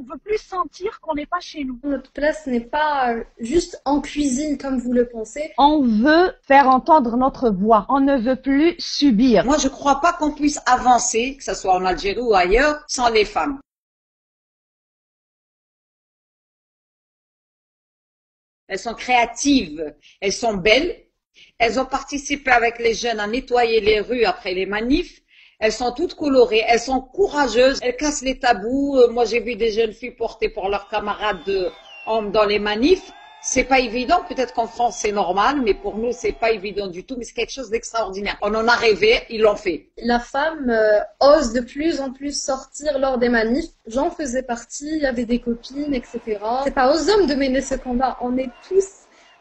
On veut plus sentir qu'on n'est pas chez nous. Notre place n'est pas juste en cuisine comme vous le pensez. On veut faire entendre notre voix. On ne veut plus subir. Moi, je ne crois pas qu'on puisse avancer, que ce soit en Algérie ou ailleurs, sans les femmes. Elles sont créatives, elles sont belles, elles ont participé avec les jeunes à nettoyer les rues après les manifs, elles sont toutes colorées, elles sont courageuses, elles cassent les tabous. Moi j'ai vu des jeunes filles porter pour leurs camarades hommes dans les manifs. C'est pas évident, peut-être qu'en France c'est normal, mais pour nous c'est pas évident du tout, mais c'est quelque chose d'extraordinaire. On en a rêvé, ils l'ont fait. La femme ose de plus en plus sortir lors des manifs. J'en faisais partie, il y avait des copines, etc. C'est pas aux hommes de mener ce combat, on est tous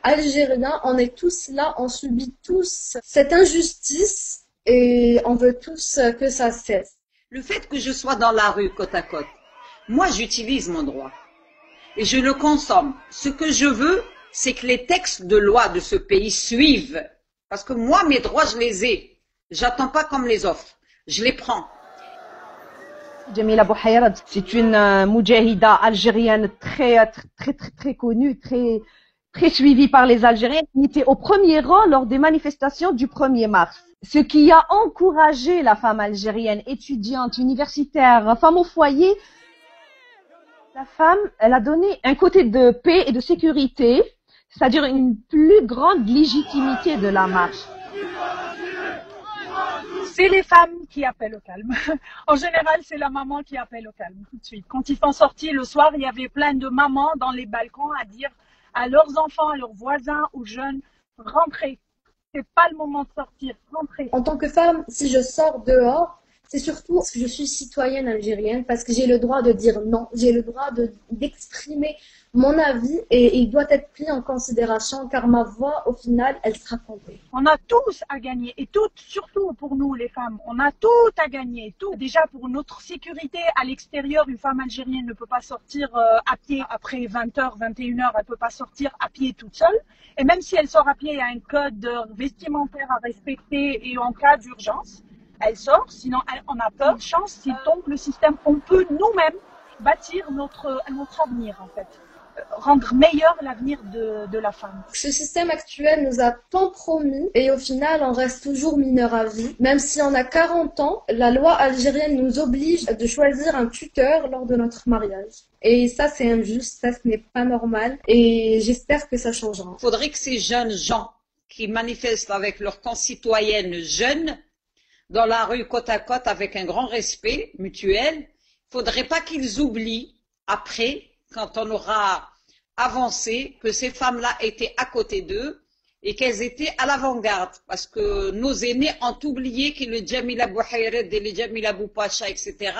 algériens, on est tous là, on subit tous cette injustice et on veut tous que ça cesse. Le fait que je sois dans la rue côte à côte, moi j'utilise mon droit. Et je le consomme. Ce que je veux, c'est que les textes de loi de ce pays suivent. Parce que moi, mes droits, je les ai. J'attends pas qu'on me les offre. Je les prends. Jamila Bouhayrad, c'est une moudjahida algérienne très connue, très suivie par les Algériens, qui était au premier rang lors des manifestations du 1er mars. Ce qui a encouragé la femme algérienne, étudiante, universitaire, femme au foyer. La femme, elle a donné un côté de paix et de sécurité, c'est-à-dire une plus grande légitimité de la marche. C'est les femmes qui appellent au calme. En général, c'est la maman qui appelle au calme tout de suite. Quand ils sont sortis le soir, il y avait plein de mamans dans les balcons à dire à leurs enfants, à leurs voisins, aux jeunes, rentrez. C'est pas le moment de sortir, rentrez. En tant que femme, si je sors dehors, c'est surtout parce que je suis citoyenne algérienne, parce que j'ai le droit de dire non, j'ai le droit d'exprimer mon avis et il doit être pris en considération car ma voix, au final, elle sera comptée. On a tous à gagner et toutes, surtout pour nous les femmes, on a tout à gagner. Tout. Déjà pour notre sécurité à l'extérieur, une femme algérienne ne peut pas sortir à pied après 20h, 21h, elle peut pas sortir à pied toute seule. Et même si elle sort à pied, il y a un code vestimentaire à respecter et en cas d'urgence. Elle sort, sinon on a peur, chance, s'il tombe le système, on peut nous-mêmes bâtir notre avenir en fait, rendre meilleur l'avenir de la femme. Ce système actuel nous a tant promis et au final on reste toujours mineur à vie. Même si on a 40 ans, la loi algérienne nous oblige de choisir un tuteur lors de notre mariage. Et ça c'est injuste, ça ce n'est pas normal et j'espère que ça changera. Il faudrait que ces jeunes gens qui manifestent avec leurs concitoyennes jeunes dans la rue côte à côte avec un grand respect mutuel, il ne faudrait pas qu'ils oublient après, quand on aura avancé, que ces femmes-là étaient à côté d'eux et qu'elles étaient à l'avant-garde. Parce que nos aînés ont oublié que les Jamila Bouhayrad et les Jamila Boupacha, etc.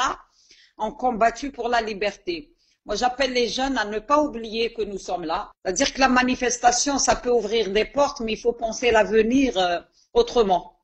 ont combattu pour la liberté. Moi, j'appelle les jeunes à ne pas oublier que nous sommes là. C'est-à-dire que la manifestation, ça peut ouvrir des portes, mais il faut penser l'avenir autrement.